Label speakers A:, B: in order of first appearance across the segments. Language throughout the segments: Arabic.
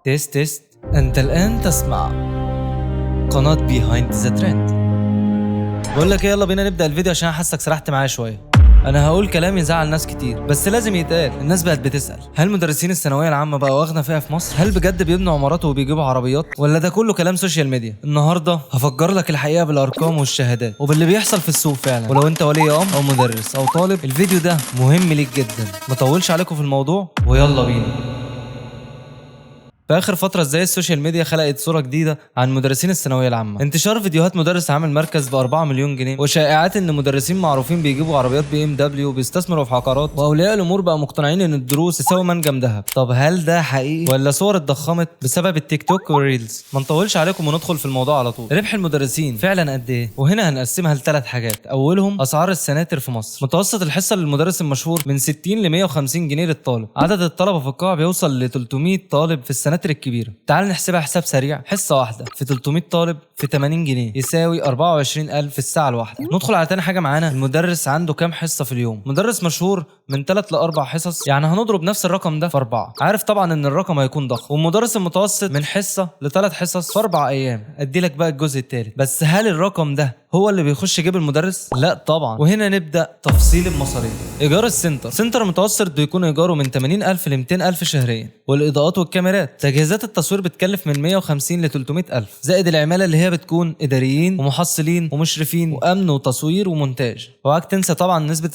A: تيست تيست. أنت الآن تسمع قناة بيهايند ذا ترند. بقول لك يلا بينا نبدأ الفيديو عشان حاسك سرحت معايا شوية. أنا هقول كلام يزعل ناس كتير بس لازم يتقال. الناس بقت بتسأل هل مدرسين الثانوية العامة بقوا أغنى فئة في مصر؟ هل بجد بيبنوا عمارات وبيجيبوا عربيات؟ ولا ده كله كلام سوشيال ميديا؟ النهارده هفجر لك الحقيقة بالأرقام والشهادات وباللي بيحصل في السوق فعلا. ولو أنت ولي أمر أو مدرس أو طالب الفيديو ده مهم ليك جدا. ما طولش عليكم في الموضوع ويلا بينا. في اخر فتره ازاي السوشيال ميديا خلقت صوره جديده عن مدرسين الثانويه العامه. انتشار فيديوهات مدرس عامل مركز ب 4 مليون جنيه وشائعات ان مدرسين معروفين بيجيبوا عربيات BMW وبيستثمروا في عقارات، واولياء الامور بقى مقتنعين ان الدروس تساوي منجم ذهب. طب هل ده حقيقي ولا صور اتضخمت بسبب التيك توك والريلز؟ ما نطولش عليكم وندخل في الموضوع على طول. ربح المدرسين فعلا قد ايه؟ وهنا هنقسمها لثلاث حاجات. اولهم اسعار السناتر في مصر. متوسط الحصه للمدرس المشهور من 60 ل 150 جنيه للطالب. عدد الطلبه في القاعه بيوصل ل 300 طالب في السناتر الكبيره. تعال نحسبها حساب سريع. حصه واحده في 300 طالب في 80 جنيه يساوي 24000 في الساعه الواحده. ندخل على تاني حاجه معانا، المدرس عنده كام حصه في اليوم؟ مدرس مشهور من 3 ل 4 حصص، يعني هنضرب نفس الرقم ده في 4. عارف طبعا ان الرقم هيكون ضخم. والمدرس المتوسط من حصه ل3 حصص في 4 ايام. ادي لك بقى الجزء الثالث. بس هل الرقم ده هو اللي بيخش جيب المدرس؟ لا طبعا. وهنا نبدا تفصيل المصاريف. ايجار سنتر متوسط بيكون ايجاره من 80000 ل 200000 شهريا، والاضاءات والكاميرات. تجهيزات التصوير بتكلف من 150 ل 300000، زائد العماله اللي هي بتكون اداريين ومحصلين ومشرفين وامن وتصوير ومونتاج. وهاك تنسى طبعا نسبه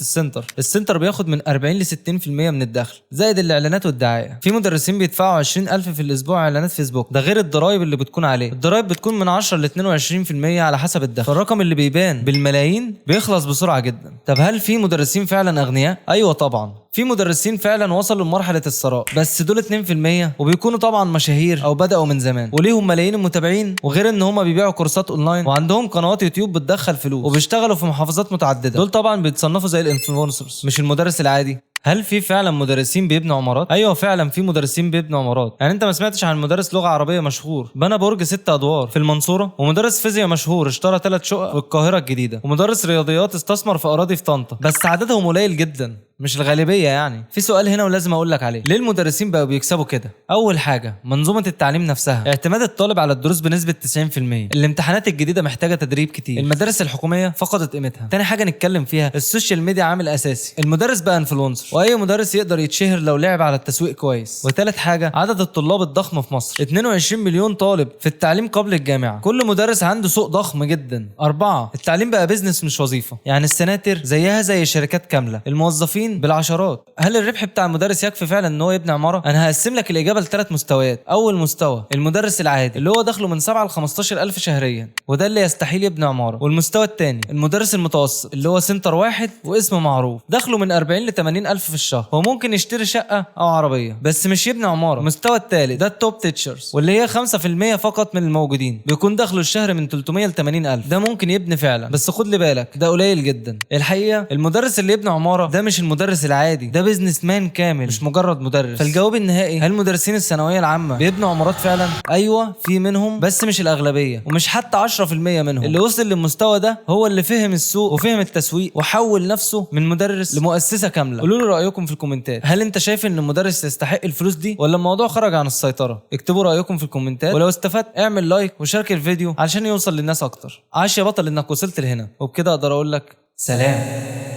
A: السنتر بياخد من 40 ل 60% من الدخل، زائد الاعلانات والدعايه. في مدرسين بيدفعوا 20000 في الاسبوع اعلانات فيسبوك، ده غير الضرايب اللي بتكون عليه. الضرايب بتكون من 10 ل 22% على حسب الدخل. فالرقم اللي بيبان بالملايين بيخلص بسرعه جدا. طب هل في مدرسين فعلا اغنياء؟ ايوه طبعا، في مدرسين فعلا وصلوا لمرحله الثراء، بس دول 2% وبيكونوا طبعا مشاهير او بداوا من زمان وليهم ملايين المتابعين، وغير ان هم بيبيعوا كورسات اونلاين وعندهم قنوات يوتيوب بتدخل فلوس وبيشتغلوا في محافظات متعدده. دول طبعا بيتصنفوا زي الانفلونسرز مش المدرس العادي. هل في فعلا مدرسين بيبنوا عمارات؟ ايوه فعلا في مدرسين بيبنوا عمارات. يعني انت ما سمعتش عن مدرس لغه عربيه مشهور بنى برج 6 ادوار في المنصوره، ومدرس فيزياء مشهور اشترى 3 شقق في القاهره الجديده، ومدرس رياضيات استثمر في اراضي في طنطا، بس عددهم قليل جدا مش الغالبيه. يعني في سؤال هنا ولازم اقول لك عليه، ليه المدرسين بقوا بيكسبوا كده؟ اول حاجه منظومه التعليم نفسها، اعتماد الطالب على الدروس بنسبه 90%. الامتحانات الجديده محتاجه تدريب كتير. المدارس الحكوميه فقدت قيمتها. تاني حاجه نتكلم فيها، السوشيال ميديا عامل اساسي. المدرس بقى انفلونسر، واي مدرس يقدر يتشهر لو لعب على التسويق كويس. وثالث حاجه عدد الطلاب الضخم في مصر، 22 مليون طالب في التعليم قبل الجامعه، كل مدرس عنده سوق ضخم جدا. 4 التعليم بقى بيزنس مش وظيفه، يعني السناتر زيها زي شركات كامله، الموظفين بالعشرات. هل الربح بتاع المدرس يكفي فعلا ان هو يبني عماره؟ انا هقسم لك الاجابه ل3 مستويات. اول مستوى المدرس العادي اللي هو دخله من 7 ل 15000 شهريا، وده اللي يستحيل يبني عماره. والمستوى الثاني المدرس المتوسط اللي هو سنتر واحد واسمه معروف، دخله من 40 ل 80000 في الشهر، هو ممكن يشتري شقه او عربيه بس مش يبني عماره. المستوى الثالث ده التوب تيتشرز، واللي هي 5% فقط من الموجودين، بيكون دخله الشهر من 300 ل 80000، ده ممكن يبني فعلا بس خد لي بالك ده قليل جدا. الحقيقه المدرس اللي يبني عماره ده مش المدرس العادي، ده بيزنس مان كامل مش مجرد مدرس. فالجواب النهائي، هل مدرسين الثانويه العامه بيبنوا عمارات فعلا؟ ايوه في منهم بس مش الاغلبيه، ومش حتى 10% منهم. اللي وصل للمستوى ده هو اللي فهم السوق وفهم التسويق وحول نفسه من مدرس لمؤسسه كامله. قولوا لي رايكم في الكومنتات، هل انت شايف ان المدرس يستحق الفلوس دي ولا الموضوع خرج عن السيطره؟ اكتبوا رايكم في الكومنتات، ولو استفدت اعمل لايك وشارك الفيديو علشان يوصل للناس اكتر. عاش يا بطل انك وصلت لهنا، وبكده اقدر اقول لك سلام.